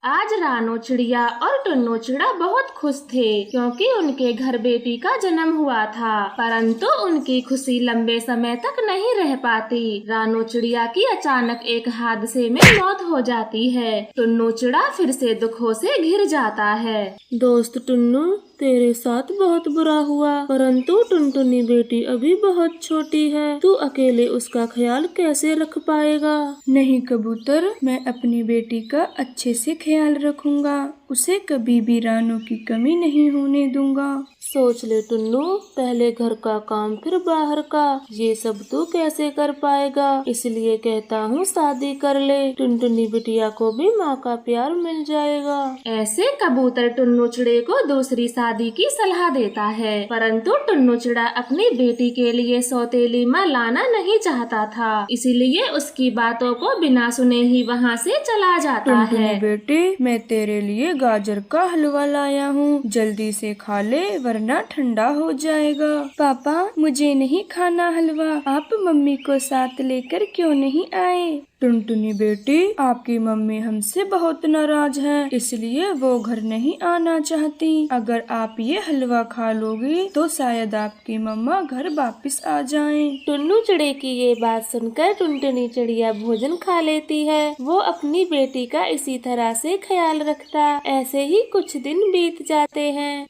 आज रानो चिड़िया और टुन्नू चिड़ा बहुत खुश थे क्योंकि उनके घर बेटी का जन्म हुआ था। परंतु उनकी खुशी लंबे समय तक नहीं रह पाती। रानो चिड़िया की अचानक एक हादसे में मौत हो जाती है। टुन्नू चिड़ा फिर से दुखों से घिर जाता है। दोस्त टुन्नू, तेरे साथ बहुत बुरा हुआ, परंतु टुनटुनी बेटी अभी बहुत छोटी है, तू अकेले उसका ख्याल कैसे रख पाएगा? नहीं कबूतर, मैं अपनी बेटी का अच्छे से ख्याल रखूंगा। उसे कभी भी रानो की कमी नहीं होने दूंगा। सोच ले टुन्नू, पहले घर का काम फिर बाहर का, ये सब तू कैसे कर पाएगा? इसलिए कहता हूँ शादी कर ले, टुनटुनी बिटिया को भी माँ का प्यार मिल जाएगा। ऐसे कबूतर टुन्नू चिड़े को दूसरी शादी की सलाह देता है, परंतु टुन्नू चिड़ा अपनी बेटी के लिए सौतेली माँ लाना नहीं चाहता था, इसीलिए उसकी बातों को बिना सुने ही वहाँ से चला जाता है। बेटे, मैं तेरे लिए गाजर का हलवा लाया हूँ, जल्दी से खा ले वरना ठंडा हो जाएगा। पापा, मुझे नहीं खाना हलवा, आप मम्मी को साथ लेकर क्यों नहीं आए? टुनटुनी बेटी, आपकी मम्मी हमसे बहुत नाराज हैं, इसलिए वो घर नहीं आना चाहती। अगर आप ये हलवा खा लोगी तो शायद आपकी मम्मा घर वापस आ जाएं। टुन्नू चिड़े की ये बात सुनकर टुनटुनी चिड़िया भोजन खा लेती है। वो अपनी बेटी का इसी तरह से ख्याल रखता। ऐसे ही कुछ दिन बीत जाते हैं।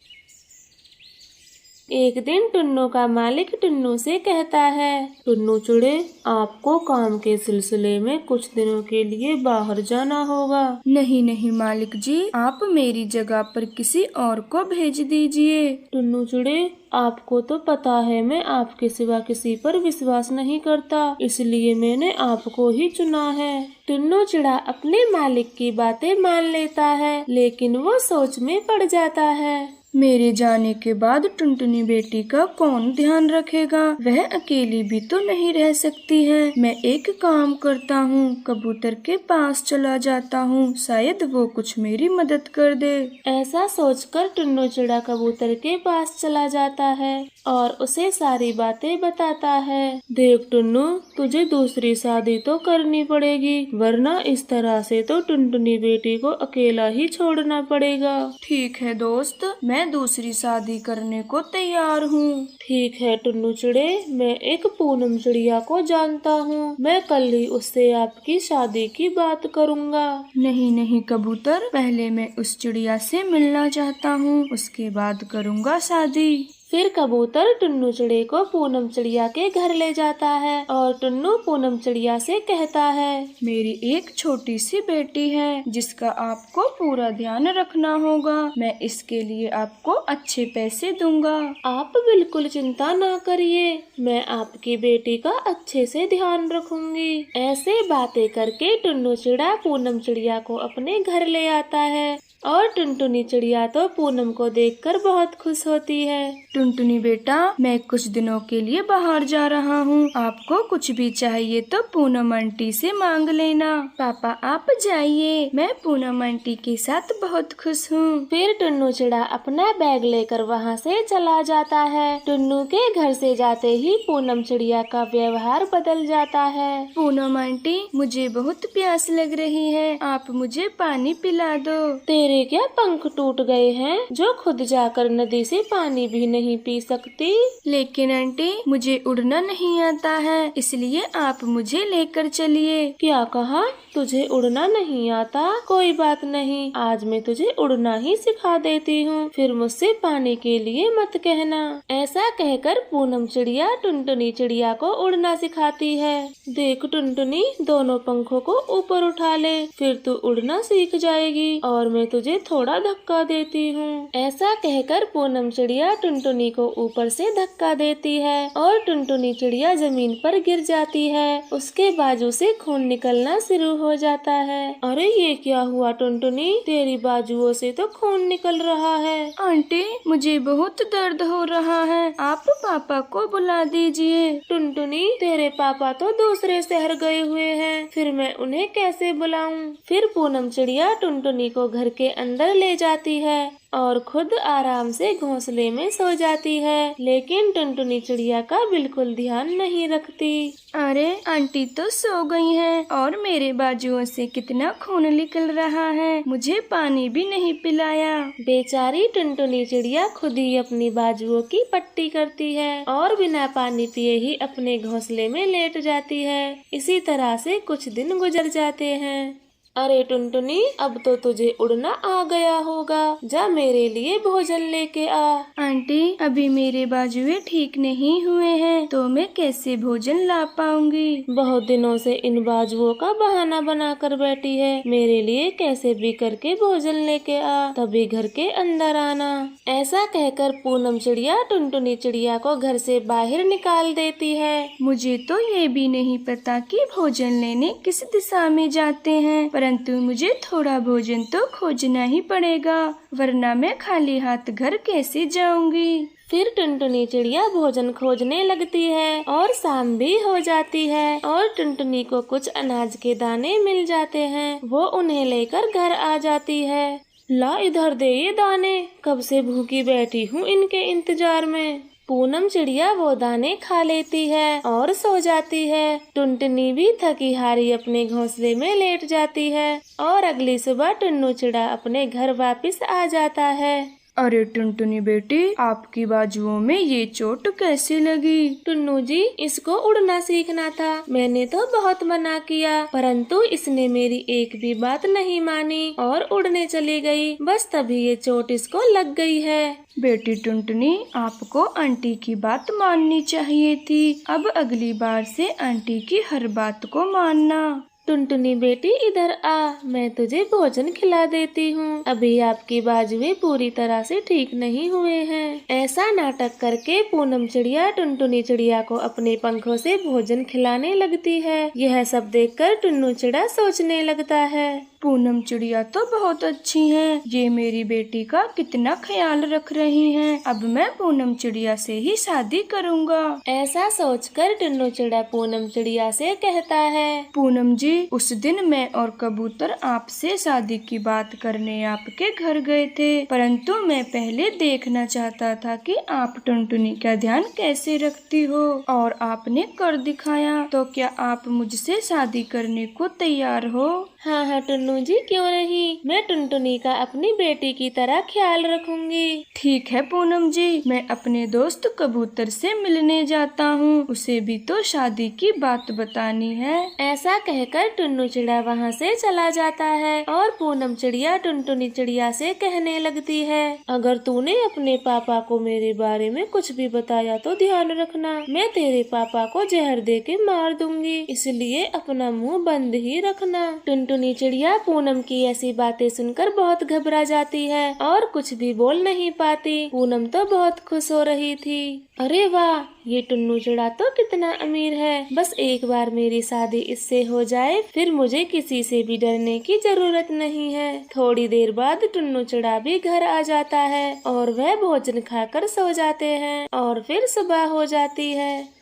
एक दिन टुन्नू का मालिक टुन्नू से कहता है, टुन्नू चिड़े, आपको काम के सिलसिले में कुछ दिनों के लिए बाहर जाना होगा। नहीं नहीं मालिक जी, आप मेरी जगह पर किसी और को भेज दीजिए। टुन्नू चिड़े, आपको तो पता है मैं आपके सिवा किसी पर विश्वास नहीं करता, इसलिए मैंने आपको ही चुना है। टुन्नू चिड़ा अपने मालिक की बातें मान लेता है, लेकिन वो सोच में पड़ जाता है। मेरे जाने के बाद टुनटुनी बेटी का कौन ध्यान रखेगा? वह अकेली भी तो नहीं रह सकती है। मैं एक काम करता हूँ, कबूतर के पास चला जाता हूँ, शायद वो कुछ मेरी मदद कर दे। ऐसा सोचकर टुन्नू चिड़ा कबूतर के पास चला जाता है और उसे सारी बातें बताता है। देख टुन्नू, तुझे दूसरी शादी तो करनी पड़ेगी, वरना इस तरह से तो टुनटुनी बेटी को अकेला ही छोड़ना पड़ेगा। ठीक है दोस्त, मैं दूसरी शादी करने को तैयार हूँ। ठीक है टुन्नू चिड़े, मैं एक पूनम चिड़िया को जानता हूँ, मैं कल ही उससे आपकी शादी की बात करूँगा। नहीं नहीं कबूतर, पहले मैं उस चिड़िया से मिलना चाहता हूँ, उसके बाद करूँगा शादी। फिर कबूतर टुन्नू चिड़े को पूनम चिड़िया के घर ले जाता है और टुन्नू पूनम चिड़िया से कहता है, मेरी एक छोटी सी बेटी है जिसका आपको पूरा ध्यान रखना होगा। मैं इसके लिए आपको अच्छे पैसे दूंगा। आप बिल्कुल चिंता ना करिए, मैं आपकी बेटी का अच्छे से ध्यान रखूंगी। ऐसे बातें करके टुन्नू चिड़ा पूनम चिड़िया को अपने घर ले आता है और टुनटुनी चिड़िया तो पूनम को देखकर बहुत खुश होती है। टुनटुनी बेटा, मैं कुछ दिनों के लिए बाहर जा रहा हूँ, आपको कुछ भी चाहिए तो पूनम आंटी से मांग लेना। पापा आप जाइए, मैं पूनम आंटी के साथ बहुत खुश हूँ। फिर टुन्नू चिड़ा अपना बैग लेकर वहाँ से चला जाता है। टुन्नू के घर से जाते ही पूनम चिड़िया का व्यवहार बदल जाता है। पूनम आंटी, मुझे बहुत प्यास लग रही है, आप मुझे पानी पिला दो। तेरे क्या पंख टूट गए हैं जो खुद जाकर नदी से पानी भी नहीं पी सकती? लेकिन आंटी, मुझे उड़ना नहीं आता है, इसलिए आप मुझे लेकर चलिए। क्या कहा? तुझे उड़ना नहीं आता? कोई बात नहीं, आज मैं तुझे उड़ना ही सिखा देती हूँ, फिर मुझसे पानी के लिए मत कहना। ऐसा कहकर पूनम चिड़िया टुनटुनी चिड़िया को उड़ना सिखाती है। देख टुनटुनी, दोनों पंखों को ऊपर उठा ले, फिर तू उड़ना सीख जाएगी और मैं तुझे थोड़ा धक्का देती हूँ। ऐसा कहकर पूनम चिड़िया टुनटुनी को ऊपर से धक्का देती है और टुनटुनी चिड़िया जमीन पर गिर जाती है। उसके बाजू से खून निकलना शुरू हो जाता है। अरे ये क्या हुआ टुनटुनी, तेरी बाजुओं से तो खून निकल रहा है। आंटी, मुझे बहुत दर्द हो रहा है, आप पापा को बुला दीजिए। टुनटुनी, तेरे पापा तो दूसरे शहर गए हुए हैं, फिर मैं उन्हें कैसे बुलाऊं? फिर पूनम चिड़िया टुनटुनी को घर के के अंदर ले जाती है और खुद आराम से घोंसले में सो जाती है, लेकिन टुनटुनी चिड़िया का बिल्कुल ध्यान नहीं रखती। अरे आंटी तो सो गई हैं और मेरे बाजुओं से कितना खून निकल रहा है, मुझे पानी भी नहीं पिलाया। बेचारी टुनटुनी चिड़िया खुद ही अपनी बाजुओं की पट्टी करती है और बिना पानी पिए ही अपने घोंसले में लेट जाती है। इसी तरह से कुछ दिन गुजर जाते हैं। अरे टुनटुनी, अब तो तुझे उड़ना आ गया होगा, जा मेरे लिए भोजन लेके आ। आंटी, अभी मेरे बाजुए ठीक नहीं हुए हैं तो मैं कैसे भोजन ला पाऊंगी? बहुत दिनों से इन बाजुओं का बहाना बना कर बैठी है, मेरे लिए कैसे भी करके भोजन लेके आ, तभी घर के अंदर आना। ऐसा कहकर पूनम चिड़िया टुनटुनी चिड़िया को घर से बाहर निकाल देती है। मुझे तो ये भी नहीं पता कि भोजन लेने किस दिशा में जाते हैं, परंतु मुझे थोड़ा भोजन तो खोजना ही पड़ेगा, वरना मैं खाली हाथ घर कैसे जाऊंगी। फिर टुनटुनी चिड़िया भोजन खोजने लगती है और शाम भी हो जाती है और टुनटुनी को कुछ अनाज के दाने मिल जाते हैं। वो उन्हें लेकर घर आ जाती है। ला इधर दे ये दाने, कब से भूखी बैठी हूँ इनके इंतजार में। पूनम चिड़िया वो दाने खा लेती है और सो जाती है। टुनटुनी भी थकी हारी अपने घोंसले में लेट जाती है और अगली सुबह टुन्नू चिड़ा अपने घर वापस आ जाता है। अरे टुनटुनी बेटी, आपकी बाजुओं में ये चोट कैसे लगी? टुन्नू जी, इसको उड़ना सीखना था, मैंने तो बहुत मना किया, परंतु इसने मेरी एक भी बात नहीं मानी और उड़ने चली गई। बस तभी ये चोट इसको लग गई है। बेटी टुनटुनी, आपको आंटी की बात माननी चाहिए थी। अब अगली बार से आंटी की हर बात को मानना। टुनटुनी बेटी इधर आ, मैं तुझे भोजन खिला देती हूँ। अभी आपकी बाजुएं पूरी तरह से ठीक नहीं हुए हैं। ऐसा नाटक करके पूनम चिड़िया टुनटुनी चिड़िया को अपने पंखों से भोजन खिलाने लगती है। यह सब देखकर टुन्नू चिड़ा सोचने लगता है, पूनम चिड़िया तो बहुत अच्छी हैं, ये मेरी बेटी का कितना ख्याल रख रही हैं। अब मैं पूनम चिड़िया से ही शादी करूँगा। ऐसा सोचकर टुन्नू चिड़ा पूनम चिड़िया से कहता है, पूनम जी, उस दिन मैं और कबूतर आपसे शादी की बात करने आपके घर गए थे, परंतु मैं पहले देखना चाहता था कि आप टुनटुनी का ध्यान कैसे रखती हो, और आपने कर दिखाया। तो क्या आप मुझसे शादी करने को तैयार हो? हाँ टुन्नू जी, क्यों नहीं, मैं टुनटुनी का अपनी बेटी की तरह ख्याल रखूंगी। ठीक है पूनम जी, मैं अपने दोस्त कबूतर से मिलने जाता हूँ, उसे भी तो शादी की बात बतानी है। ऐसा कहकर टुन्नू चिड़ा वहाँ से चला जाता है और पूनम चिड़िया टुनटुनी चिड़िया से कहने लगती है, अगर तूने अपने पापा को मेरे बारे में कुछ भी बताया तो ध्यान रखना, मैं तेरे पापा को जहर दे के मार दूंगी, इसलिए अपना मुँह बंद ही रखना। टुनटुनी चिड़िया पूनम की ऐसी बातें सुनकर बहुत घबरा जाती है और कुछ भी बोल नहीं पाती। पूनम तो बहुत खुश हो रही थी। अरे वाह, ये टुन्नू चिड़ा तो कितना अमीर है, बस एक बार मेरी शादी इससे हो जाए, फिर मुझे किसी से भी डरने की जरूरत नहीं है। थोड़ी देर बाद टुन्नू चिड़ा भी घर आ जाता है और वह भोजन खाकर सो जाते हैं और फिर सुबह हो जाती है।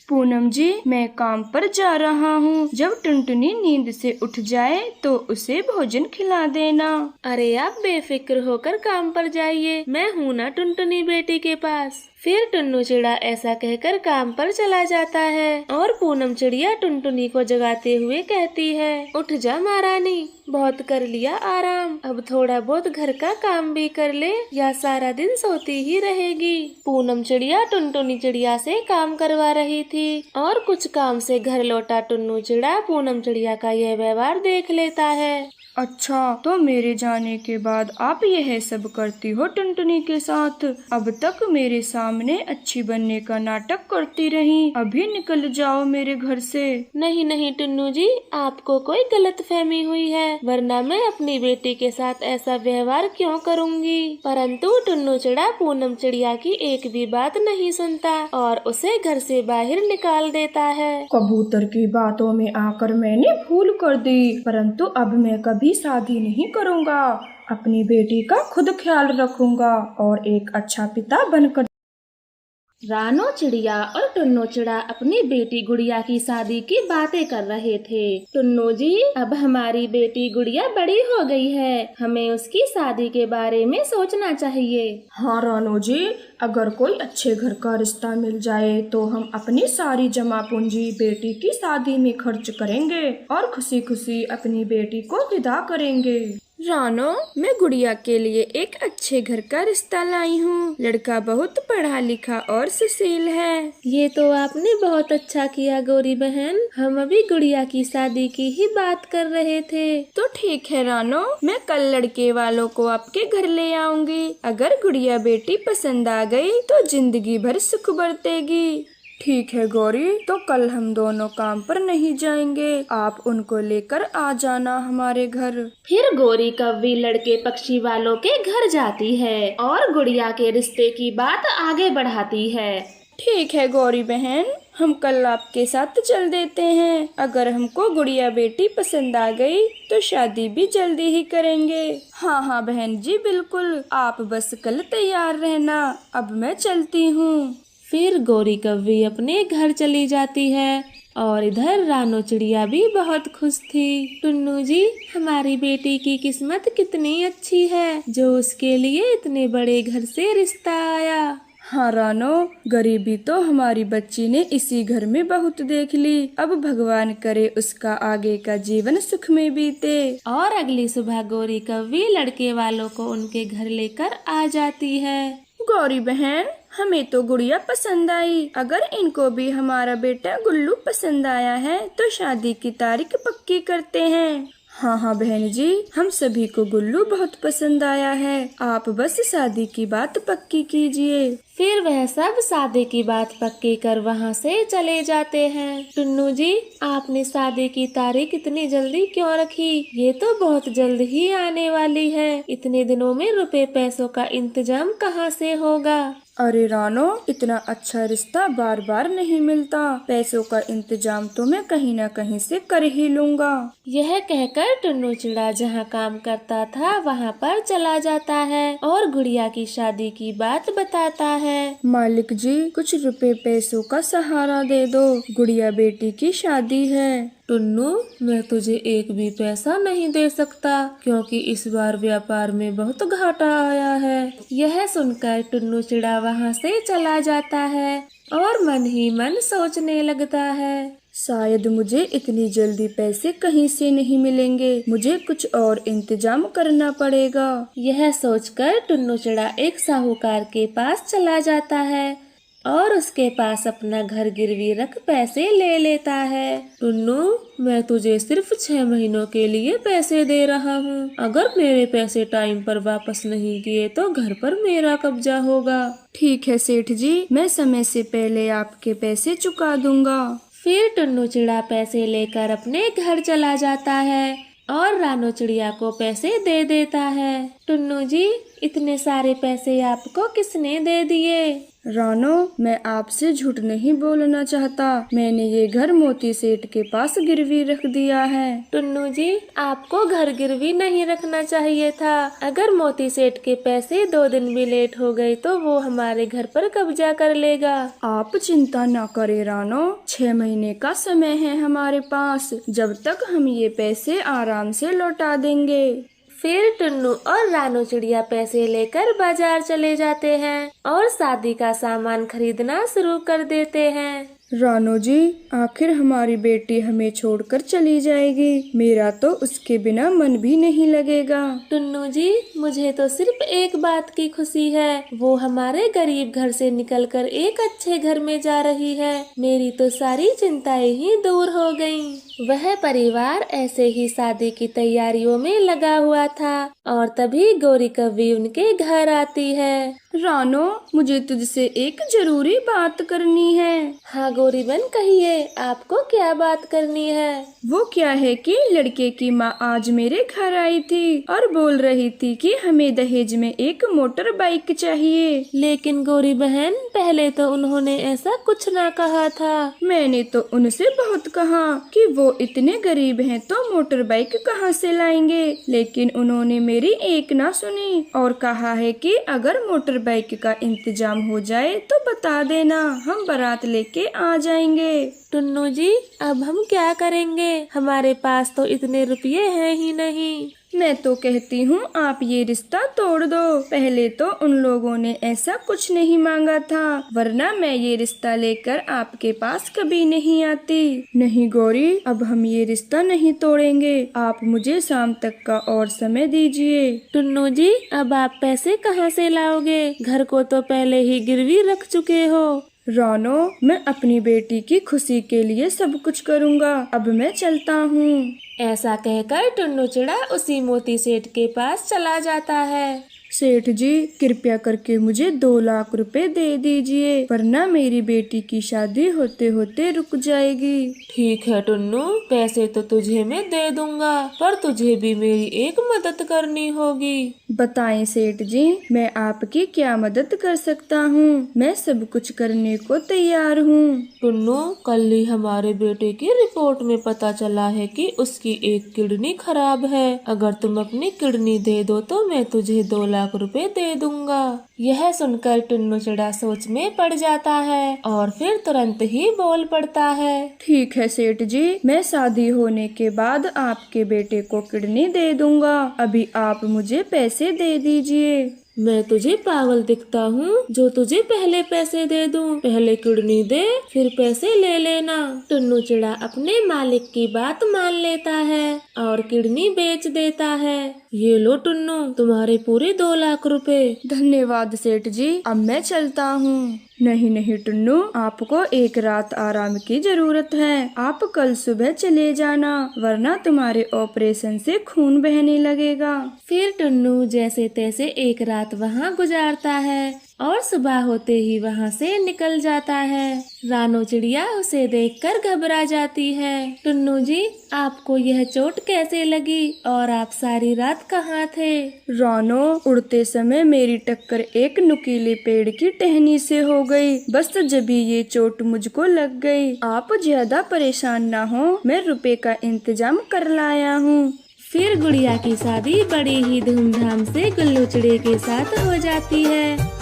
पूनम जी, मैं काम पर जा रहा हूँ, जब टुनटुनी नींद से उठ जाए तो उसे भोजन खिला देना। अरे आप बेफिक्र होकर काम पर जाइए, मैं हूँ ना टुनटुनी बेटी के पास। फिर टुन्नू चिड़ा ऐसा कहकर काम पर चला जाता है और पूनम चिड़िया टुनटुनी को जगाते हुए कहती है, उठ जा महारानी, बहुत कर लिया आराम, अब थोड़ा बहुत घर का काम भी कर ले या सारा दिन सोती ही रहेगी। पूनम चिड़िया टुनटुनी चिड़िया से काम करवा रही थी और कुछ काम से घर लौटा टुन्नू चिड़ा पूनम चिड़िया का यह व्यवहार देख लेता है। अच्छा, तो मेरे जाने के बाद आप यह सब करती हो टुनटुनी के साथ? अब तक मेरे सामने अच्छी बनने का नाटक करती रही, अभी निकल जाओ मेरे घर से। नहीं नहीं टुन्नू जी, आपको कोई गलतफहमी हुई है, वरना मैं अपनी बेटी के साथ ऐसा व्यवहार क्यों करूँगी। परंतु टुन्नू चिड़ा पूनम चिड़िया की एक भी बात नहीं सुनता और उसे घर से बाहर निकाल देता है। कबूतर की बातों में आकर मैंने भूल कर दी, परंतु अब मैं कभी शादी नहीं करूँगा, अपनी बेटी का खुद ख्याल रखूंगा और एक अच्छा पिता बनकर रानो चिड़िया और टुन्नो चिड़ा अपनी बेटी गुड़िया की शादी की बातें कर रहे थे। टुन्नो जी, अब हमारी बेटी गुड़िया बड़ी हो गई है, हमें उसकी शादी के बारे में सोचना चाहिए। हाँ रानो जी, अगर कोई अच्छे घर का रिश्ता मिल जाए तो हम अपनी सारी जमा पूंजी बेटी की शादी में खर्च करेंगे और खुशी खुशी अपनी बेटी को विदा करेंगे। रानो, मैं गुड़िया के लिए एक अच्छे घर का रिश्ता लाई हूँ। लड़का बहुत पढ़ा लिखा और सुशील है। ये तो आपने बहुत अच्छा किया गौरी बहन, हम अभी गुड़िया की शादी की ही बात कर रहे थे। तो ठीक है रानो, मैं कल लड़के वालों को आपके घर ले आऊंगी। अगर गुड़िया बेटी पसंद आ गई तो जिंदगी भर सुख बरतेगी। ठीक है गौरी, तो कल हम दोनों काम पर नहीं जाएंगे, आप उनको लेकर आ जाना हमारे घर। फिर गौरी कव्वी लड़के पक्षी वालों के घर जाती है और गुड़िया के रिश्ते की बात आगे बढ़ाती है। ठीक है गौरी बहन, हम कल आपके साथ चल देते हैं। अगर हमको गुड़िया बेटी पसंद आ गई तो शादी भी जल्दी ही करेंगे। हाँ हाँ बहन जी, बिल्कुल, आप बस कल तैयार रहना। अब मैं चलती हूँ। फिर गौरी कव्वी अपने घर चली जाती है और इधर रानो चिड़िया भी बहुत खुश थी। टुन्नू जी, हमारी बेटी की किस्मत कितनी अच्छी है जो उसके लिए इतने बड़े घर से रिश्ता आया। हाँ रानो, गरीबी तो हमारी बच्ची ने इसी घर में बहुत देख ली। अब भगवान करे उसका आगे का जीवन सुख में बीते। और अगली सुबह गौरी कव्वी लड़के वालों को उनके घर लेकर आ जाती है। गौरी बहन, हमें तो गुड़िया पसंद आई। अगर इनको भी हमारा बेटा गुल्लू पसंद आया है तो शादी की तारीख पक्की करते हैं। हाँ हाँ बहन जी, हम सभी को गुल्लू बहुत पसंद आया है। आप बस शादी की बात पक्की कीजिए। फिर वह सब शादी की बात पक्की कर वहाँ से चले जाते हैं। टुन्नू जी, आपने शादी की तारीख इतनी जल्दी क्यों रखी? ये तो बहुत जल्द ही आने वाली है। इतने दिनों में रुपए पैसों का इंतजाम कहाँ से होगा? अरे रानो, इतना अच्छा रिश्ता बार बार नहीं मिलता। पैसों का इंतजाम तो मैं कहीं न कहीं से कर ही लूँगा। यह कहकर टुन्नू चिड़ा जहाँ काम करता था वहाँ पर चला जाता है और गुड़िया की शादी की बात बताता है। मालिक जी, कुछ रुपए पैसों का सहारा दे दो, गुड़िया बेटी की शादी है। टुन्नू, मैं तुझे एक भी पैसा नहीं दे सकता क्योंकि इस बार व्यापार में बहुत घाटा आया है। यह सुनकर टुन्नू चिड़ा वहाँ से चला जाता है और मन ही मन सोचने लगता है, शायद मुझे इतनी जल्दी पैसे कहीं से नहीं मिलेंगे, मुझे कुछ और इंतजाम करना पड़ेगा। यह सोचकर टुन्नू चिड़ा एक साहूकार के पास चला जाता है और उसके पास अपना घर गिरवी रख पैसे ले लेता है। टुन्नू, मैं तुझे सिर्फ 6 महीनों के लिए पैसे दे रहा हूँ। अगर मेरे पैसे टाइम पर वापस नहीं किए तो घर पर मेरा कब्जा होगा। ठीक है सेठ जी, मैं समय से पहले आपके पैसे चुका दूंगा। फिर टुन्नू चिड़ा पैसे लेकर अपने घर चला जाता है और रानो चिड़िया को पैसे दे देता है। टुन्नू जी, इतने सारे पैसे आपको किसने दे दिए? रानो, मैं आपसे झूठ नहीं बोलना चाहता। मैंने ये घर मोती सेठ के पास गिरवी रख दिया है। टुन्नू जी, आपको घर गिरवी नहीं रखना चाहिए था। अगर मोती सेठ के पैसे 2 दिन भी लेट हो गए तो वो हमारे घर पर कब्जा कर लेगा। आप चिंता न करें रानो, 6 महीने का समय है हमारे पास। जब तक हम ये पैसे आराम से लौटा देंगे। फिर टुन्नू और रानो चिड़िया पैसे लेकर बाजार चले जाते हैं और शादी का सामान खरीदना शुरू कर देते हैं। रानो जी, आखिर हमारी बेटी हमें छोड़कर चली जाएगी। मेरा तो उसके बिना मन भी नहीं लगेगा। टुन्नू जी, मुझे तो सिर्फ एक बात की खुशी है, वो हमारे गरीब घर से निकलकर एक अच्छे घर में जा रही है। मेरी तो सारी चिंताएं ही दूर हो गयीं। वह परिवार ऐसे ही शादी की तैयारियों में लगा हुआ था और तभी गौरी कव्वी उनके घर आती है। रानो, मुझे तुझसे एक जरूरी बात करनी है। हाँ गौरी बहन, कहिए, आपको क्या बात करनी है? वो क्या है कि लड़के की माँ आज मेरे घर आई थी और बोल रही थी कि हमें दहेज में एक मोटर बाइक चाहिए। लेकिन गौरी बहन, पहले तो उन्होंने ऐसा कुछ ना कहा था। मैंने तो उनसे बहुत कहा कि वो वो इतने गरीब हैं तो मोटर बाइक कहाँ से लाएंगे। लेकिन उन्होंने मेरी एक ना सुनी और कहा है कि अगर मोटर बाइक का इंतजाम हो जाए तो बता देना, हम बारात लेके आ जाएंगे। टुन्नू जी, अब हम क्या करेंगे? हमारे पास तो इतने रुपये हैं ही नहीं। मैं तो कहती हूँ आप ये रिश्ता तोड़ दो। पहले तो उन लोगों ने ऐसा कुछ नहीं मांगा था, वरना मैं ये रिश्ता लेकर आपके पास कभी नहीं आती। नहीं गौरी, अब हम ये रिश्ता नहीं तोड़ेंगे। आप मुझे शाम तक का और समय दीजिए। टुन्नू जी, अब आप पैसे कहाँ से लाओगे? घर को तो पहले ही गिरवी रख चुके हो। रानो, मैं अपनी बेटी की खुशी के लिए सब कुछ करूँगा। अब मैं चलता हूँ। ऐसा कहकर टुन्नू चिड़ा उसी मोती सेठ के पास चला जाता है। सेठ जी, कृपया करके मुझे 2 लाख रुपए दे दीजिए, वरना मेरी बेटी की शादी होते होते रुक जाएगी। ठीक है टुन्नू, पैसे तो तुझे मैं दे दूंगा, पर तुझे भी मेरी एक मदद करनी होगी। बताएं सेठ जी, मैं आपकी क्या मदद कर सकता हूँ? मैं सब कुछ करने को तैयार हूँ। टुन्नू, कल ही हमारे बेटे की रिपोर्ट में पता चला है कि उसकी एक किडनी खराब है। अगर तुम अपनी किडनी दे दो तो मैं तुझे 2 लाख रुपए दे दूंगा। यह सुनकर टुन्नू चिड़ा सोच में पड़ जाता है और फिर तुरंत ही बोल पड़ता है। ठीक है सेठ जी, मैं शादी होने के बाद आपके बेटे को किडनी दे दूंगा। अभी आप मुझे पैसे दे दीजिए। मैं तुझे पागल दिखता हूँ जो तुझे पहले पैसे दे दूँ? पहले किडनी दे, फिर पैसे ले लेना। टुन्नू चिड़ा अपने मालिक की बात मान लेता है और किडनी बेच देता है। ये लो टुन्नू, तुम्हारे पूरे 2 लाख रुपए। धन्यवाद सेठ जी, अब मैं चलता हूँ। नहीं नहीं टुन्नू, आपको एक रात आराम की जरूरत है। आप कल सुबह चले जाना, वरना तुम्हारे ऑपरेशन से खून बहने लगेगा। फिर टुन्नू जैसे तैसे एक रात वहाँ गुजारता है और सुबह होते ही वहाँ से निकल जाता है। रानो चिड़िया उसे देखकर घबरा जाती है। टुन्नू जी, आपको यह चोट कैसे लगी और आप सारी रात कहाँ थे? रानो, उड़ते समय मेरी टक्कर एक नुकीले पेड़ की टहनी से हो गई। बस जब ये चोट मुझको लग गई। आप ज्यादा परेशान ना हो, मैं रुपए का इंतजाम कर लाया हूँ। फिर गुड़िया की शादी बड़ी ही धूमधाम से गुल्लू चिड़े के साथ हो जाती है।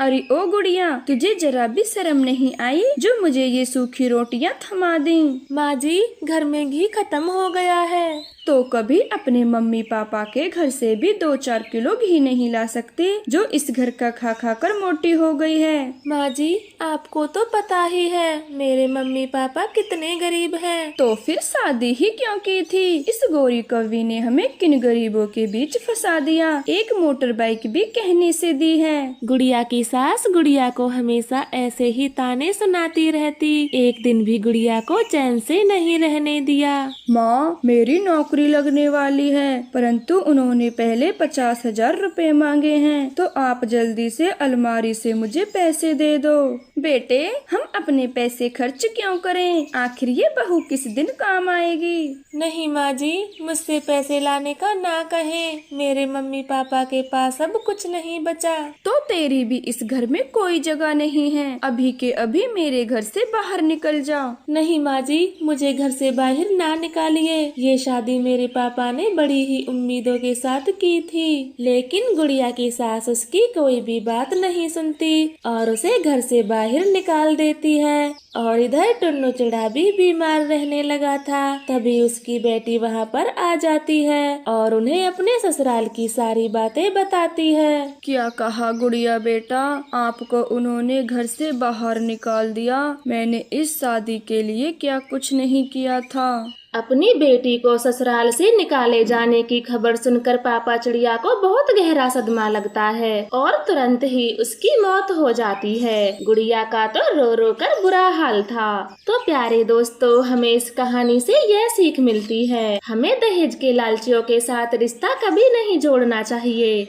अरे ओ गुड़िया, तुझे जरा भी शर्म नहीं आई जो मुझे ये सूखी रोटियां थमा दी? माँ जी, घर में घी खत्म हो गया है। तो कभी अपने मम्मी पापा के घर से भी 2-4 किलो घी नहीं ला सकते, जो इस घर का खा खा कर मोटी हो गई है। माँ जी, आपको तो पता ही है मेरे मम्मी पापा कितने गरीब हैं। तो फिर शादी ही क्यों की थी? इस गौरी कवि ने हमें किन गरीबों के बीच फंसा दिया। एक मोटर बाइक भी कहने से दी है। गुड़िया की सास गुड़िया को हमेशा ऐसे ही ताने सुनाती रहती। एक दिन भी गुड़िया को चैन से नहीं रहने दिया। माँ, मेरी नौकरी लगने वाली है, परंतु उन्होंने पहले 50,000 रुपए मांगे हैं, तो आप जल्दी से अलमारी से मुझे पैसे दे दो। बेटे, हम अपने पैसे खर्च क्यों करें? आखिर ये बहू किस दिन काम आएगी? नहीं माँ जी, मुझसे पैसे लाने का ना कहें। मेरे मम्मी पापा के पास अब कुछ नहीं बचा। तो तेरी भी इस घर में कोई जगह नहीं है। अभी के अभी मेरे घर से बाहर निकल जाओ। नहीं माँ जी, मुझे घर से बाहर ना निकालिए। ये शादी मेरे पापा ने बड़ी ही उम्मीदों के साथ की थी, लेकिन गुड़िया की सास उसकी कोई भी बात नहीं सुनती और उसे घर से बाहर निकाल देती है। और इधर टुन्नू चिड़ा भी बीमार रहने लगा था। तभी उसकी बेटी वहाँ पर आ जाती है और उन्हें अपने ससुराल की सारी बातें बताती है। क्या कहा गुड़िया बेटा? आपको उन्होंने घर से बाहर निकाल दिया? मैंने इस शादी के लिए क्या कुछ नहीं किया था। अपनी बेटी को ससुराल से निकाले जाने की खबर सुनकर पापा चिड़िया को बहुत गहरा सदमा लगता है और तुरंत ही उसकी मौत हो जाती है। गुड़िया का तो रो रो कर बुरा हाल था। तो प्यारे दोस्तों, हमें इस कहानी से यह सीख मिलती है, हमें दहेज के लालचियों के साथ रिश्ता कभी नहीं जोड़ना चाहिए।